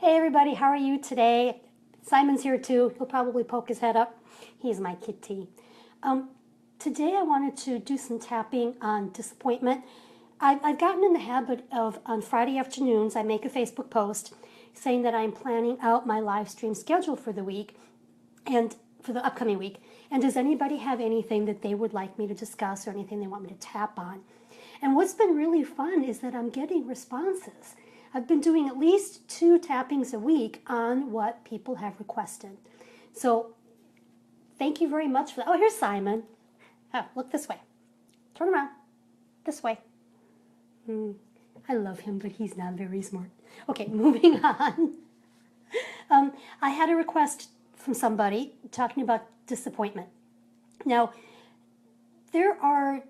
Hey everybody, how are you today? Simon's here too. He'll probably poke his head up. He's my kitty. Um, Today I wanted to do some tapping on disappointment. I've gotten in the habit of, on Friday afternoons, I make a Facebook post saying that I'm planning out my live stream schedule for the week and for the upcoming week. And does anybody have anything that they would like me to discuss or anything they want me to tap on? And what's been really fun is that I'm getting responses. I've been doing at least 2 tappings a week on what people have requested. So thank you very much for that. Oh, here's Simon. Oh, look this way. Turn around. This way. I love him, but he's not very smart. Okay, moving on. I had a request from somebody talking about disappointment. Now, there are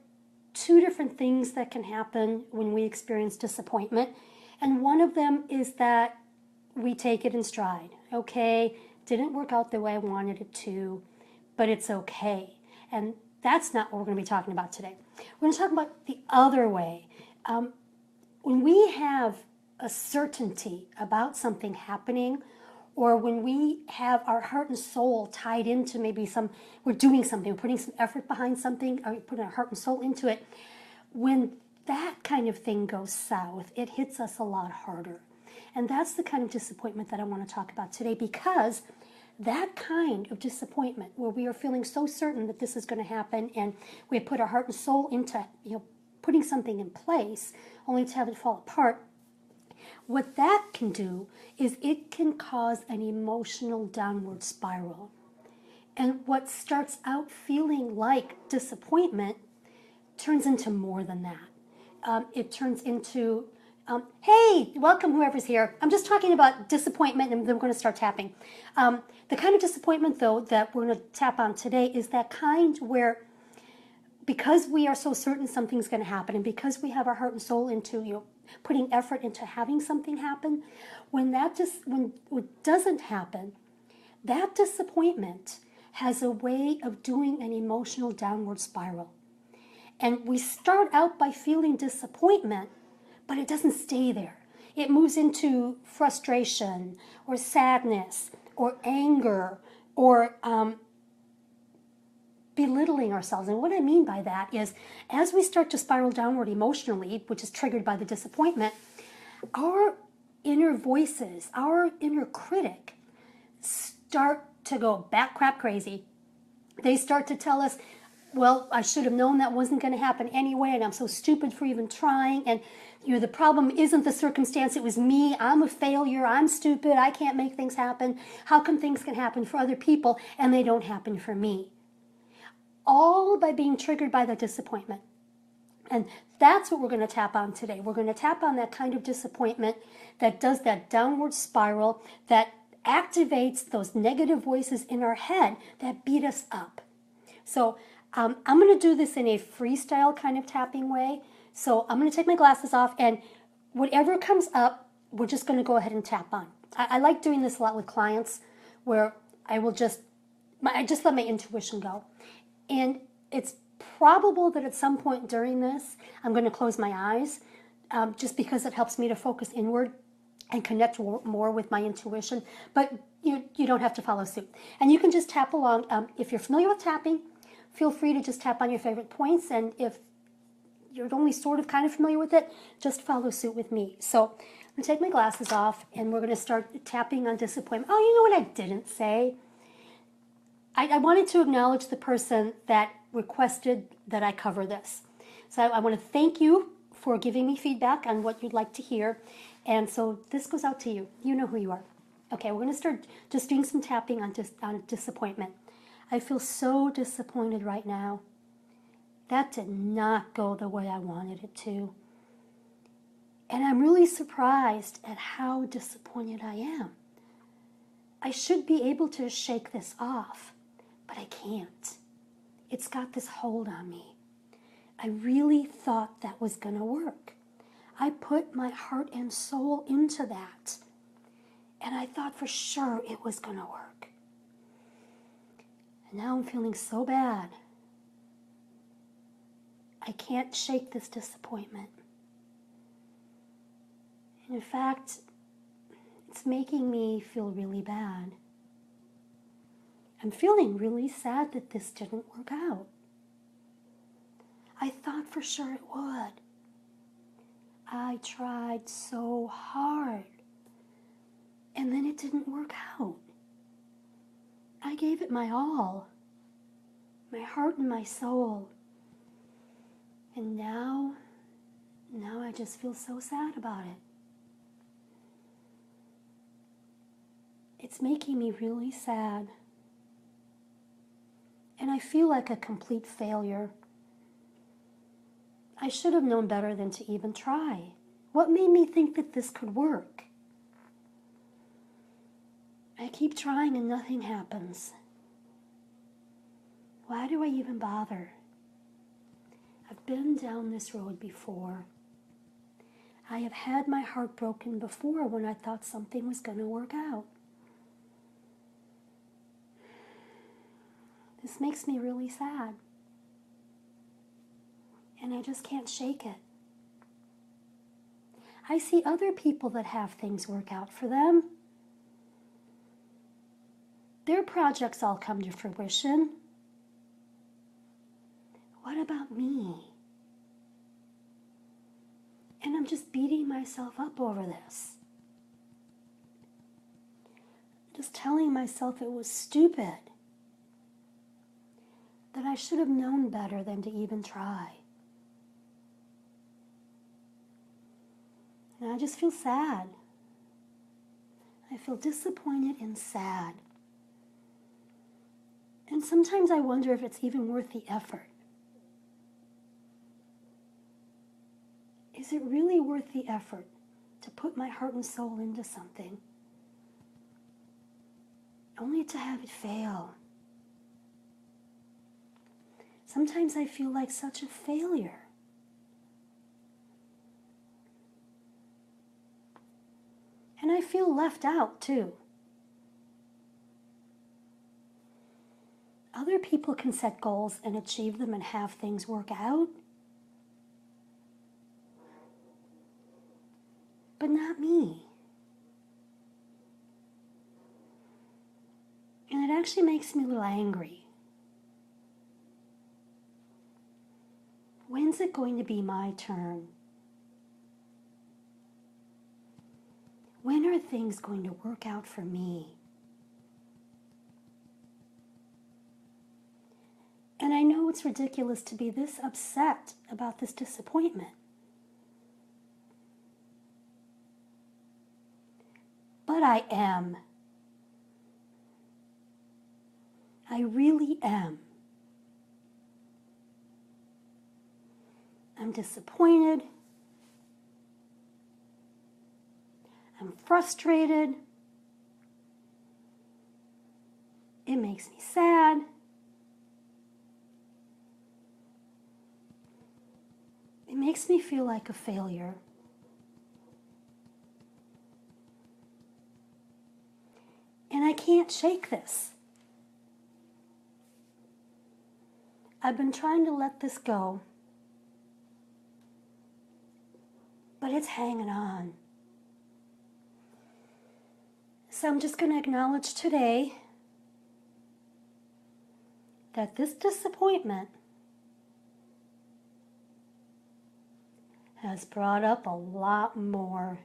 2 different things that can happen when we experience disappointment. And one of them is that we take it in stride. Okay, didn't work out the way I wanted it to, but it's okay. And that's not what we're going to be talking about today. We're going to talk about the other way. When we have a certainty about something happening, or when we have our heart and soul tied into maybe we're doing something, we're putting some effort behind something, or putting our heart and soul into it, when that kind of thing goes south, it hits us a lot harder. And that's the kind of disappointment that I want to talk about today, because that kind of disappointment where we are feeling so certain that this is going to happen and we put our heart and soul into putting something in place only to have it fall apart, what that can do is it can cause an emotional downward spiral. And what starts out feeling like disappointment turns into more than that. It turns into, hey, welcome whoever's here. I'm just talking about disappointment, and then we're going to start tapping. The kind of disappointment, though, that we're going to tap on today is that kind where, because we are so certain something's going to happen, and because we have our heart and soul into putting effort into having something happen, when it doesn't happen, that disappointment has a way of doing an emotional downward spiral. And we start out by feeling disappointment, but it doesn't stay there. It moves into frustration or sadness or anger or belittling ourselves. And what I mean by that is, as we start to spiral downward emotionally, which is triggered by the disappointment, our inner voices, our inner critic, start to go bat crap crazy. They start to tell us, well, I should have known that wasn't going to happen anyway, and I'm so stupid for even trying, and the problem isn't the circumstance, it was me, I'm a failure, I'm stupid, I can't make things happen, how come things can happen for other people and they don't happen for me? All by being triggered by the disappointment. And that's what we're going to tap on today. We're going to tap on that kind of disappointment that does that downward spiral, that activates those negative voices in our head that beat us up. So I'm going to do this in a freestyle kind of tapping way. So I'm going to take my glasses off, and whatever comes up, we're just going to go ahead and tap on. I like doing this a lot with clients, where I just let my intuition go. And it's probable that at some point during this, I'm going to close my eyes, just because it helps me to focus inward and connect more with my intuition. But you don't have to follow suit. And you can just tap along. If you're familiar with tapping, feel free to just tap on your favorite points. And if you're only sort of kind of familiar with it, just follow suit with me. So I'm going to take my glasses off, and we're going to start tapping on disappointment. Oh, you know what I didn't say? I wanted to acknowledge the person that requested that I cover this. So I want to thank you for giving me feedback on what you'd like to hear. And so this goes out to you. You know who you are. Okay, we're going to start just doing some tapping on disappointment. I feel so disappointed right now. That did not go the way I wanted it to. And I'm really surprised at how disappointed I am. I should be able to shake this off, but I can't. It's got this hold on me. I really thought that was going to work. I put my heart and soul into that, and I thought for sure it was going to work. And now I'm feeling so bad. I can't shake this disappointment. In fact, it's making me feel really bad. I'm feeling really sad that this didn't work out. I thought for sure it would. I tried so hard, and then it didn't work out. I gave it my all, my heart and my soul. And now I just feel so sad about it. It's making me really sad. And I feel like a complete failure. I should have known better than to even try. What made me think that this could work? I keep trying and nothing happens. Why do I even bother? I've been down this road before. I have had my heart broken before when I thought something was going to work out. This makes me really sad. And I just can't shake it. I see other people that have things work out for them. Their projects all come to fruition. What about me? And I'm just beating myself up over this. Just telling myself it was stupid. That I should have known better than to even try. And I just feel sad. I feel disappointed and sad. And sometimes I wonder if it's even worth the effort. Is it really worth the effort to put my heart and soul into something, only to have it fail? Sometimes I feel like such a failure. And I feel left out too. Other people can set goals and achieve them and have things work out. But not me. And it actually makes me a little angry. When's it going to be my turn? When are things going to work out for me? And I know it's ridiculous to be this upset about this disappointment. But I am. I really am. I'm disappointed. I'm frustrated. It makes me sad. It makes me feel like a failure. And I can't shake this. I've been trying to let this go, but it's hanging on. So I'm just going to acknowledge today that this disappointment has brought up a lot more.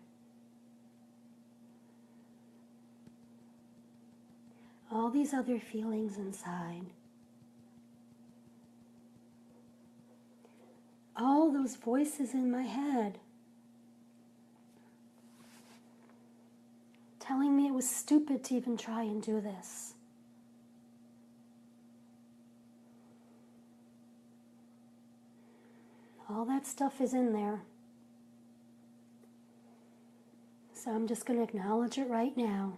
All these other feelings inside. All those voices in my head telling me it was stupid to even try and do this. All that stuff is in there. So I'm just going to acknowledge it right now.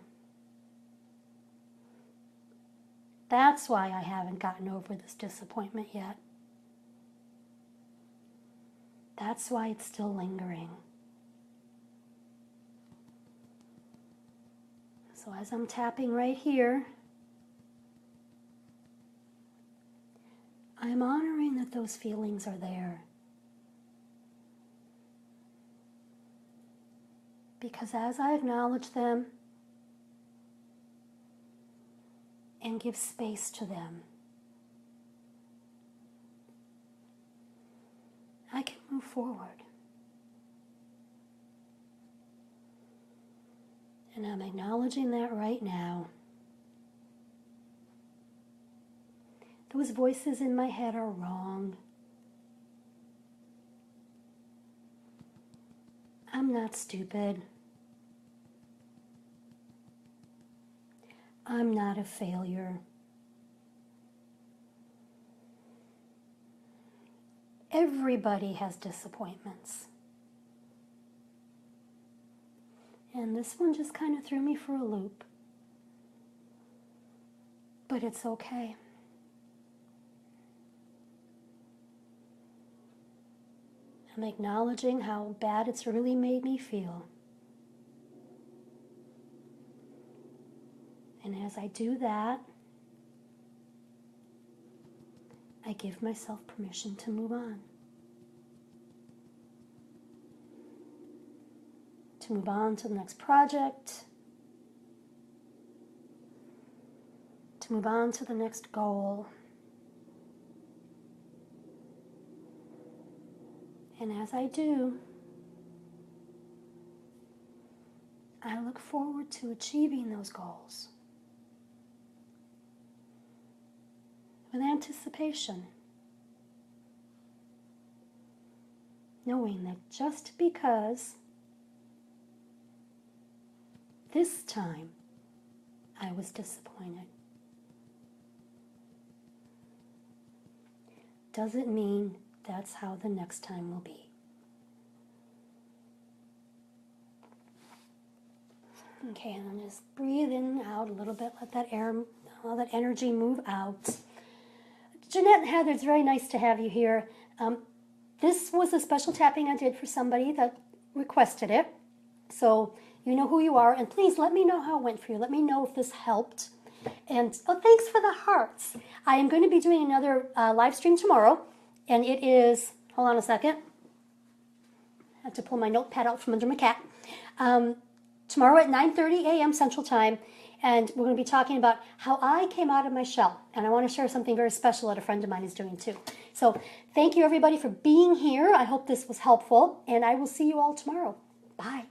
That's why I haven't gotten over this disappointment yet. That's why it's still lingering. So as I'm tapping right here, I'm honoring that those feelings are there. Because as I acknowledge them, and give space to them. I can move forward. And I'm acknowledging that right now. Those voices in my head are wrong. I'm not stupid. I'm not a failure. Everybody has disappointments. And this one just kind of threw me for a loop. But it's okay. I'm acknowledging how bad it's really made me feel. And as I do that, I give myself permission to move on. To move on to the next project. To move on to the next goal. And as I do, I look forward to achieving those goals with anticipation, knowing that just because this time I was disappointed doesn't mean that's how the next time will be. Okay, and then just breathe in and out a little bit. Let that air, all that energy move out. Jeanette and Heather, it's very nice to have you here. This was a special tapping I did for somebody that requested it. So you know who you are. And please let me know how it went for you. Let me know if this helped. And oh, thanks for the hearts. I am going to be doing another live stream tomorrow. And it is, hold on a second. I have to pull my notepad out from under my cat. Tomorrow at 9:30 a.m. Central Time. And we're going to be talking about how I came out of my shell. And I want to share something very special that a friend of mine is doing too. So thank you everybody for being here. I hope this was helpful. And I will see you all tomorrow. Bye.